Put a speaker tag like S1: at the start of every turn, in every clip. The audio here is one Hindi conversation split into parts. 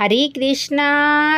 S1: हरे कृष्णा।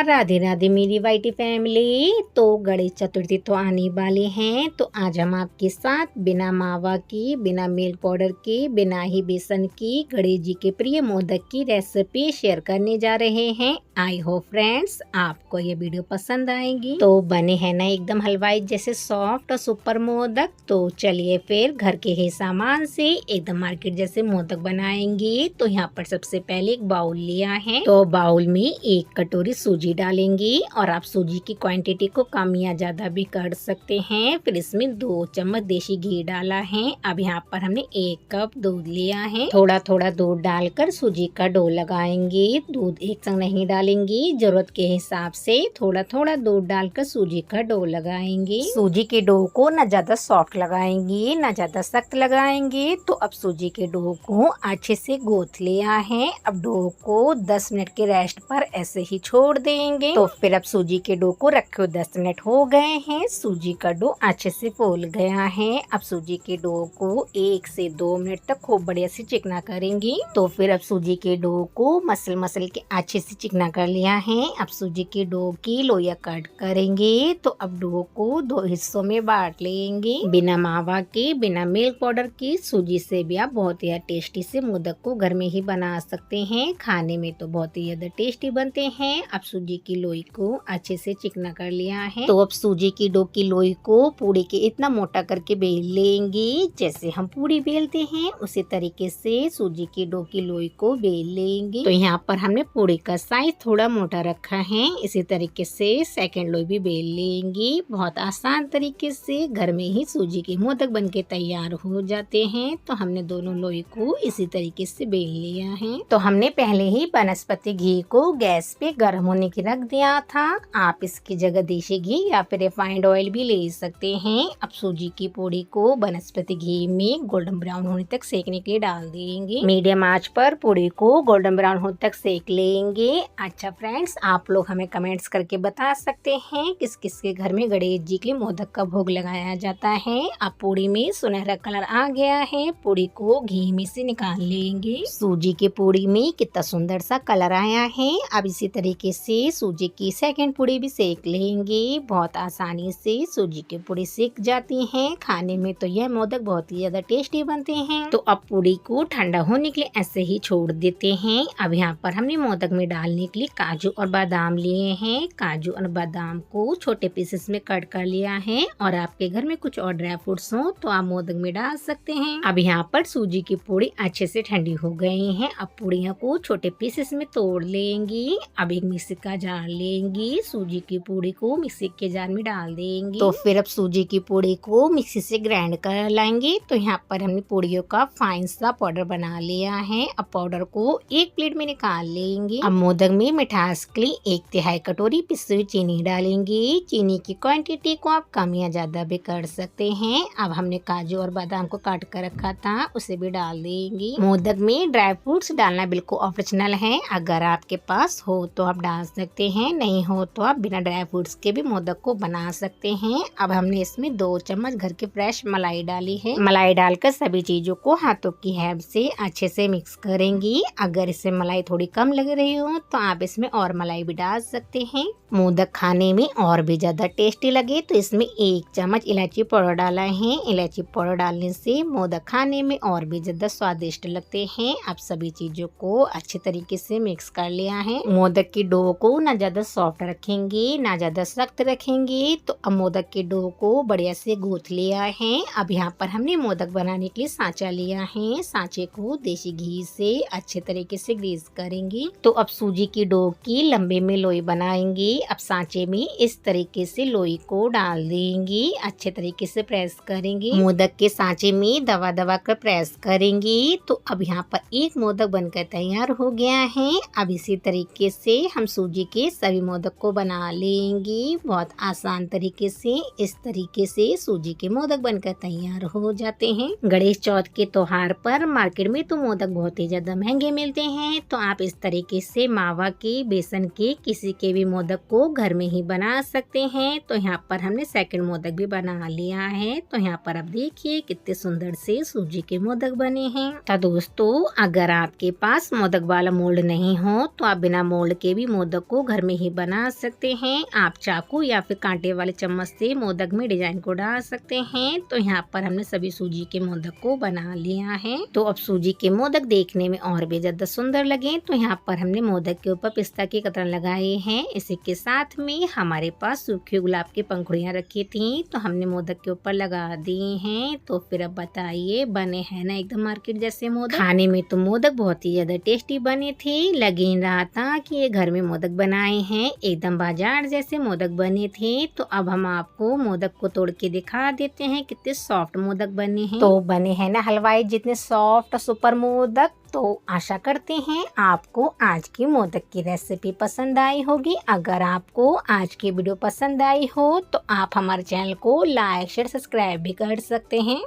S1: राधे राधे मेरी वाइटी फैमिली। तो गणेश चतुर्थी तो आने वाले हैं, तो आज हम आपके साथ बिना मावा की, बिना मिल्क पाउडर की, बिना ही बेसन की गणेश जी के प्रिय मोदक की रेसिपी शेयर करने जा रहे हैं। आई होप फ्रेंड्स आपको ये वीडियो पसंद आएगी। तो बने हैं ना एकदम हलवाई जैसे सॉफ्ट और सुपर मोदक। तो चलिए फिर घर के ही सामान से एकदम मार्केट जैसे मोदक बनाएंगे। तो यहाँ पर सबसे पहले एक बाउल लिया है, तो बाउल में 1 कटोरी सूजी डालेंगे और आप सूजी की क्वांटिटी को कम या ज्यादा भी कर सकते हैं। फिर इसमें 2 चम्मच देसी घी डाला है। अब यहाँ पर हमने 1 कप दूध लिया है। थोड़ा थोड़ा दूध डालकर सूजी का डो लगाएंगे। दूध एक संग नहीं डालेंगे, जरूरत के हिसाब से थोड़ा थोड़ा दूध डालकर सूजी का डो लगाएंगे। सूजी के डो को न ज्यादा सॉफ्ट लगाएंगे न ज्यादा सख्त लगाएंगे। तो अब सूजी के डो को अच्छे से गूंथ लिया है। अब डो को 10 मिनट के रेस्ट पर ऐसे ही छोड़ देंगे। तो फिर अब सूजी के डो को रखे 10 मिनट हो गए हैं। सूजी का डो अच्छे से फूल गया है। अब सूजी के डो को 1 से 2 मिनट तक खूब बढ़िया से चिकना करेंगे। तो फिर अब सूजी के डो को मसल के अच्छे से चिकना कर लिया है। अब सूजी के डो की लोइयां कट करेंगे। तो अब डो को 2 हिस्सों में बांट लेंगे। बिना मावा के, बिना मिल्क पाउडर की सूजी से भी आप बहुत ही टेस्टी से मोदक को घर में ही बना सकते हैं। खाने में तो बहुत ही ज्यादा टेस्टी बनते हैं। अब सूजी की लोई को अच्छे से चिकना कर लिया है। तो अब सूजी की डो की लोई को पूड़ी के इतना मोटा करके बेल लेंगे। जैसे हम पूड़ी बेलते हैं उसी तरीके से सूजी की डो की लोई को बेल लेंगे। तो यहाँ पर हमने पूड़ी का साइज थोड़ा मोटा रखा है। इसी तरीके से सेकंड लोई भी बेल लेंगे। बहुत आसान तरीके से घर में ही सूजी के मोदक बनके तैयार हो जाते हैं। तो हमने दोनों लोई को इसी तरीके से बेल लिया है। तो हमने पहले ही वनस्पति घी को गैस पे गर्म होने के रख दिया था। आप इसकी जगह देसी घी या फिर रिफाइंड ऑयल भी ले सकते हैं। अब सूजी की पूड़ी को वनस्पति घी में गोल्डन ब्राउन होने तक सेकने के लिए डाल देंगे। मीडियम आंच पर पूड़ी को गोल्डन ब्राउन होने तक सेक लेंगे। अच्छा फ्रेंड्स, आप लोग हमें कमेंट्स करके बता सकते हैं किस किस के घर में गणेश जी के मोदक का भोग लगाया जाता है। अब पूड़ी में सुनहरा कलर आ गया है। पूड़ी को घी में से निकाल लेंगे। सूजी की पूड़ी में कितना सुंदर सा कलर आया है। अब इसी तरीके से सूजी की सेकंड पूड़ी भी सेक लेंगे। बहुत आसानी से सूजी की पूड़ी सेक जाती हैं। खाने में तो यह मोदक बहुत ही ज्यादा टेस्टी बनते हैं। तो अब पूड़ी को ठंडा होने के लिए ऐसे ही छोड़ देते हैं। अब यहाँ पर हमने मोदक में डालने के लिए काजू और बादाम लिए हैं। काजू और बादाम को छोटे पीसेस में कट कर लिया है। और आपके घर में कुछ और ड्राई फ्रूट्स हो तो आप मोदक में डाल सकते हैं। अब यहाँ पर सूजी की पूड़ी अच्छे से ठंडी हो गई है। अब पूड़ियों को छोटे पीसेस में तोड़ लेंगी। अब एक मिक्सी का जार लेंगी। सूजी की पूड़ी को मिक्सी के जार में डाल देंगी। तो फिर अब सूजी की पूड़ी को मिक्सी से ग्राइंड कर लाएंगे। तो यहाँ पर हमने पूड़ियों का फाइन सा पाउडर बना लिया है। अब पाउडर को एक प्लेट में निकाल लेंगे। अब मोदक में मिठास के लिए 1/3 कटोरी पिसी हुई चीनी डालेंगे। चीनी की क्वांटिटी को आप कम या ज्यादा भी कर सकते हैं। अब हमने काजू और बादाम को काट कर रखा था, उसे भी डाल देंगे। मोदक में ड्राई फ्रूट्स डालना बिल्कुल ऑप्शनल है। अगर आपके पास हो तो आप डाल सकते हैं, नहीं हो तो आप बिना ड्राई फ्रूट्स के भी मोदक को बना सकते हैं। अब हमने इसमें 2 चम्मच घर की फ्रेश मलाई डाली है। मलाई डालकर सभी चीजों को हाथों की हेल्प से अच्छे से मिक्स करेंगी। अगर इसमें मलाई थोड़ी कम लग रही हो तो आप इसमें और मलाई भी डाल सकते हैं। मोदक खाने में और भी ज्यादा टेस्टी लगे तो इसमें 1 चम्मच इलायची पाउडर डाला है। इलायची पाउडर डालने से मोदक खाने में और भी ज्यादा स्वादिष्ट लगते हैं। अब सभी चीजों को अच्छे तरीके से मिक्स कर लिया है। मोदक की डो को ना ज्यादा सॉफ्ट रखेंगे ना ज्यादा सख्त रखेंगे। तो अब मोदक के डो को बढ़िया से गूंथ लिया है। अब यहाँ पर हमने मोदक बनाने के लिए सांचा लिया है। सांचे को देसी घी से अच्छे तरीके से ग्रीस करेंगे। तो अब सूजी की डो की लंबे में लोई बनाएंगे। अब सांचे में इस तरीके से लोई को डाल देंगे। अच्छे तरीके से प्रेस करेंगे। मोदक के सांचे में दबा दबा कर प्रेस करेंगे। तो अब यहाँ पर एक मोदक बनकर तैयार हो गया है। अब इसी तरीके से हम सूजी के सभी मोदक को बना लेंगे। बहुत आसान तरीके से इस तरीके से सूजी के मोदक बनकर तैयार हो जाते हैं। गणेश चौथ के त्योहार पर मार्केट में तो मोदक बहुत ही ज्यादा महंगे मिलते हैं। तो आप इस तरीके से मावा के, बेसन के, किसी के भी मोदक को घर में ही बना सकते हैं। तो यहाँ पर हमने सेकंड मोदक भी बना लिया है। तो यहाँ पर आप देखिए कितने सुंदर से सूजी के मोदक बने हैं। तो दोस्तों, अगर आपके पास मोदक वाला मोल्ड नहीं हो तो तो आप बिना मोल्ड के भी मोदक को घर में ही बना सकते हैं। आप चाकू या फिर कांटे वाले चम्मच से मोदक में डिजाइन को डाल सकते हैं। तो यहाँ पर हमने सभी सूजी के मोदक को बना लिया है। तो अब सूजी के मोदक देखने में और भी ज्यादा सुंदर लगे तो यहाँ पर हमने मोदक के ऊपर पिस्ता की कतरन लगाए हैं। इसी के साथ में हमारे पास सूखे गुलाब की पंखुड़ियाँ रखी थी तो हमने मोदक के ऊपर लगा दी हैं। तो फिर अब बताइए बने हैं ना एकदम मार्केट जैसे मोदक। खाने में तो मोदक बहुत ही ज्यादा टेस्टी बने थे। लगे ही रहा था कि ये घर में मोदक बनाए हैं, एकदम बाजार जैसे मोदक बने थे। तो अब हम आपको मोदक को तोड़ के दिखा देते हैं कितने सॉफ्ट मोदक बने हैं। तो बने हैं ना हलवाई जितने सॉफ्ट सुपर मोदक। तो आशा करते हैं आपको आज की मोदक की रेसिपी पसंद आई होगी। अगर आपको आज की वीडियो पसंद आई हो तो आप हमारे चैनल को लाइक शेयर सब्सक्राइब भी कर सकते हैं।